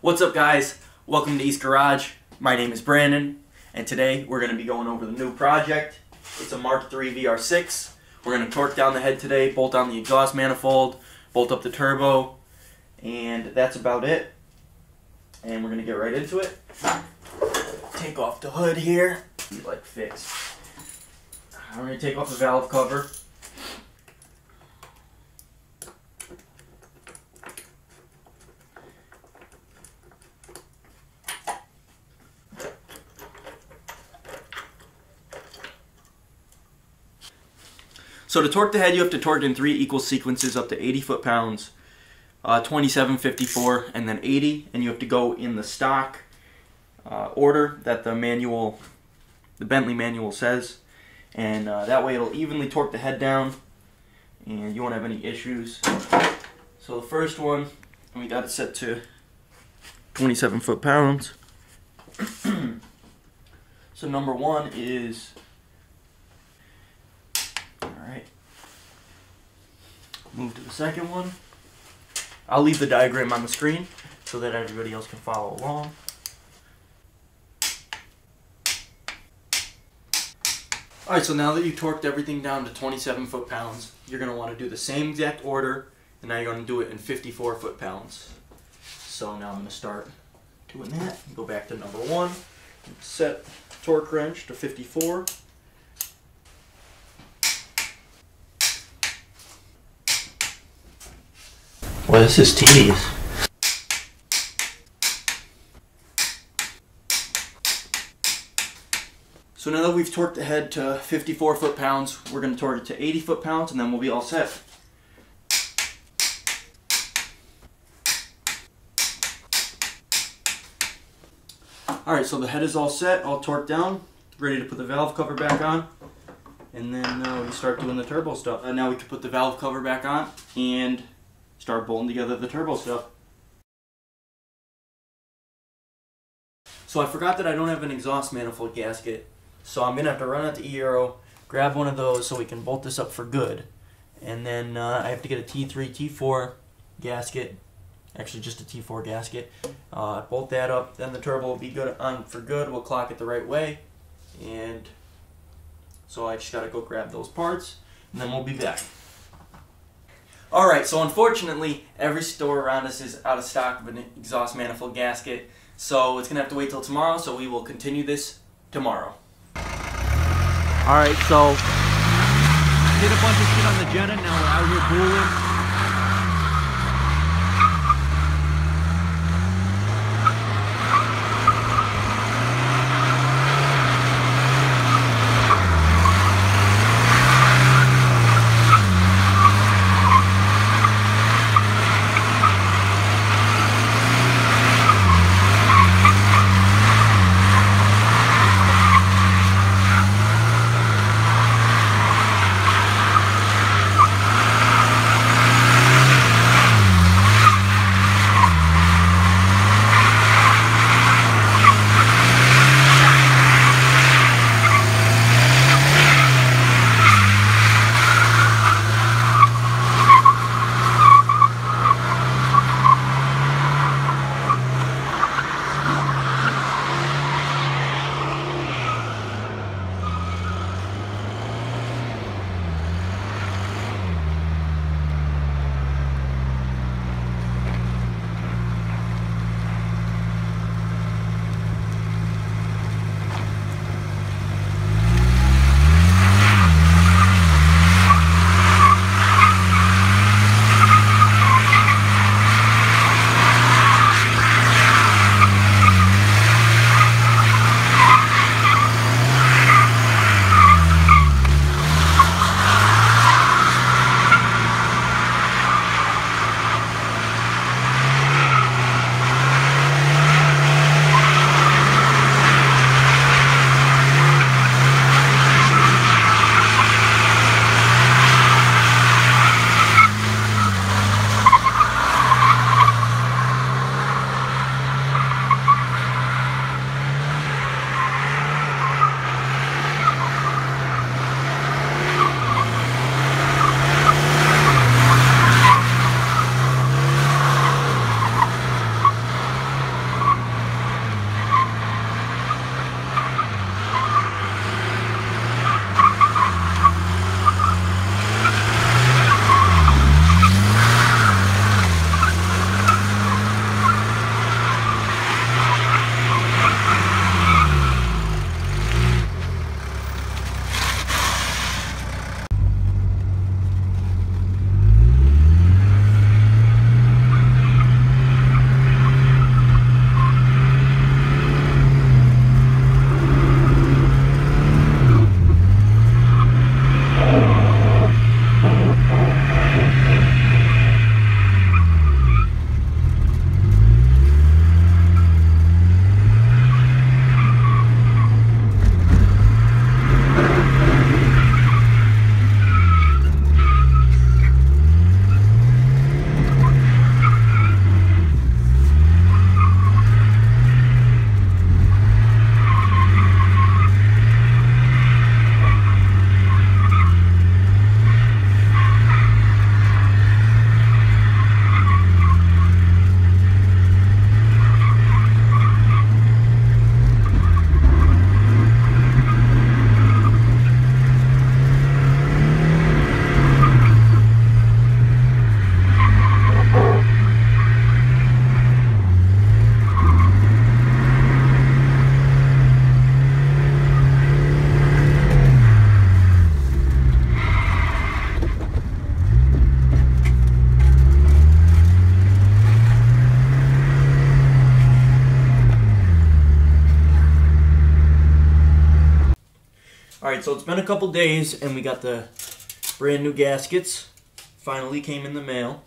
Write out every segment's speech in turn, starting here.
What's up, guys? Welcome to East Garage. My name is Brandon, and today we're going to be going over the new project. It's a Mark III VR6. We're going to torque down the head today, bolt down the exhaust manifold, bolt up the turbo, and that's about it. And we're going to get right into it. Take off the hood here. Be like fixed. I'm going to take off the valve cover. So to torque the head, you have to torque in 3 equal sequences up to 80 foot-pounds, 27, 54, and then 80. And you have to go in the stock order that the Bentley manual says. And that way it'll evenly torque the head down, and you won't have any issues. So the first one, we got it set to 27 foot-pounds. So number one is... Alright, move to the second one. I'll leave the diagram on the screen so that everybody else can follow along. Alright, so now that you torqued everything down to 27 foot-pounds, you're going to want to do the same exact order, and now you're going to do it in 54 foot-pounds. So now I'm going to start doing that. Go back to number one, set torque wrench to 54. Boy, this is tedious. So now that we've torqued the head to 54 foot-pounds, we're going to torque it to 80 foot-pounds, and then we'll be all set. Alright, so the head is all set, all torqued down, ready to put the valve cover back on, and then we start doing the turbo stuff. And now we can put the valve cover back on and start bolting together the turbo stuff. So I forgot that I don't have an exhaust manifold gasket, so I'm going to have to run out to E-Aero, grab one of those so we can bolt this up for good. And then I have to get a T3, T4 gasket, actually just a T4 gasket, bolt that up, then the turbo will be good on for good. We'll clock it the right way, and so I just got to go grab those parts, and then we'll be back. Alright, so unfortunately, every store around us is out of stock of an exhaust manifold gasket, so it's going to have to wait till tomorrow, so we will continue this tomorrow. Alright, so did a bunch of shit on the Jetta, now we're out here booling. Alright, so it's been a couple days and we got the brand new gaskets. Finally came in the mail.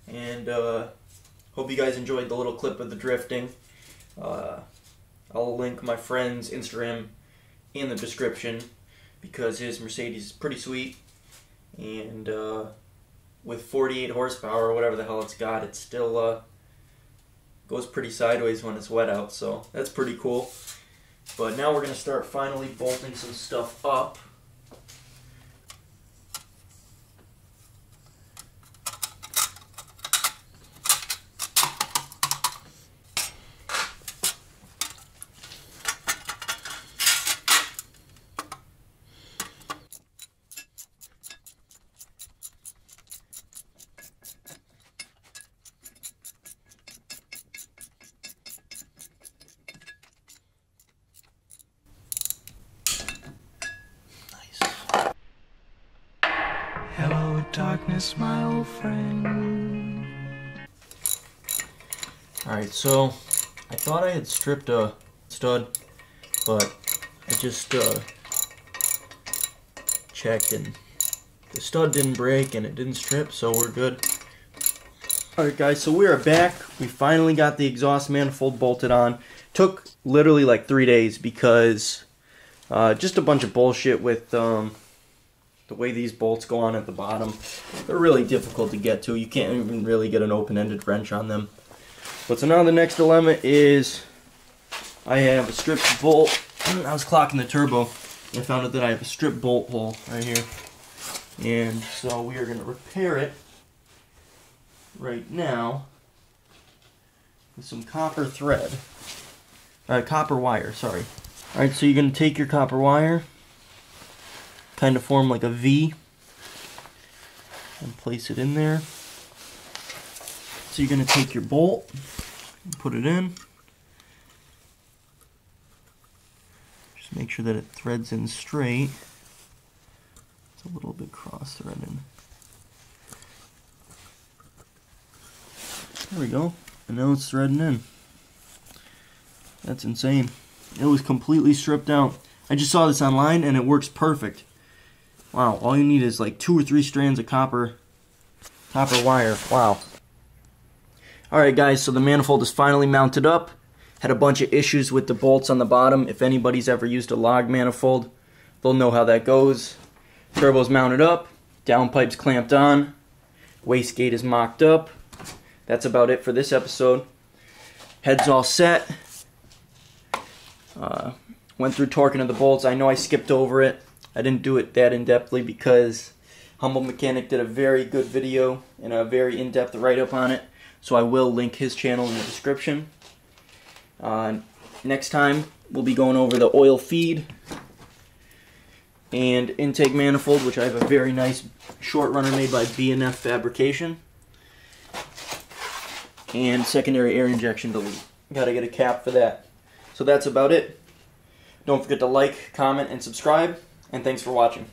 And hope you guys enjoyed the little clip of the drifting. I'll link my friend's Instagram in the description because his Mercedes is pretty sweet. And with 48 horsepower or whatever the hell it's got, it still goes pretty sideways when it's wet out, so that's pretty cool. But now we're going to start finally bolting some stuff up. Hello, darkness, my old friend. Alright, so I thought I had stripped a stud, but I just checked and the stud didn't break and it didn't strip, so we're good. Alright guys, so we are back. We finally got the exhaust manifold bolted on. Took literally like 3 days because just a bunch of bullshit with the way these bolts go on at the bottom. They're really difficult to get to. You can't even really get an open-ended wrench on them. But so now the next dilemma is I have a stripped bolt. I was clocking the turbo and I found out that I have a stripped bolt hole right here. And so we are going to repair it right now with some copper thread. Copper wire, sorry. Alright, so you're going to take your copper wire, kind of form like a V, and place it in there. So you're going to take your bolt and put it in. Just make sure that it threads in straight. It's a little bit cross-threaded. There we go. And now it's threading in. That's insane. It was completely stripped out. I just saw this online and it works perfect. Wow, all you need is like 2 or 3 strands of copper wire. Wow. Alright guys, so the manifold is finally mounted up. Had a bunch of issues with the bolts on the bottom. If anybody's ever used a log manifold, they'll know how that goes. Turbo's mounted up, downpipe's clamped on, wastegate is mocked up. That's about it for this episode. Head's all set. Went through torquing of the bolts. I know I skipped over it. I didn't do it that in-depthly because Humble Mechanic did a very good video and a very in-depth write-up on it. So I will link his channel in the description. Next time, we'll be going over the oil feed and intake manifold, which I have a very nice short runner made by B&F Fabrication. And secondary air injection delete. Gotta get a cap for that. So that's about it. Don't forget to like, comment, and subscribe. And thanks for watching.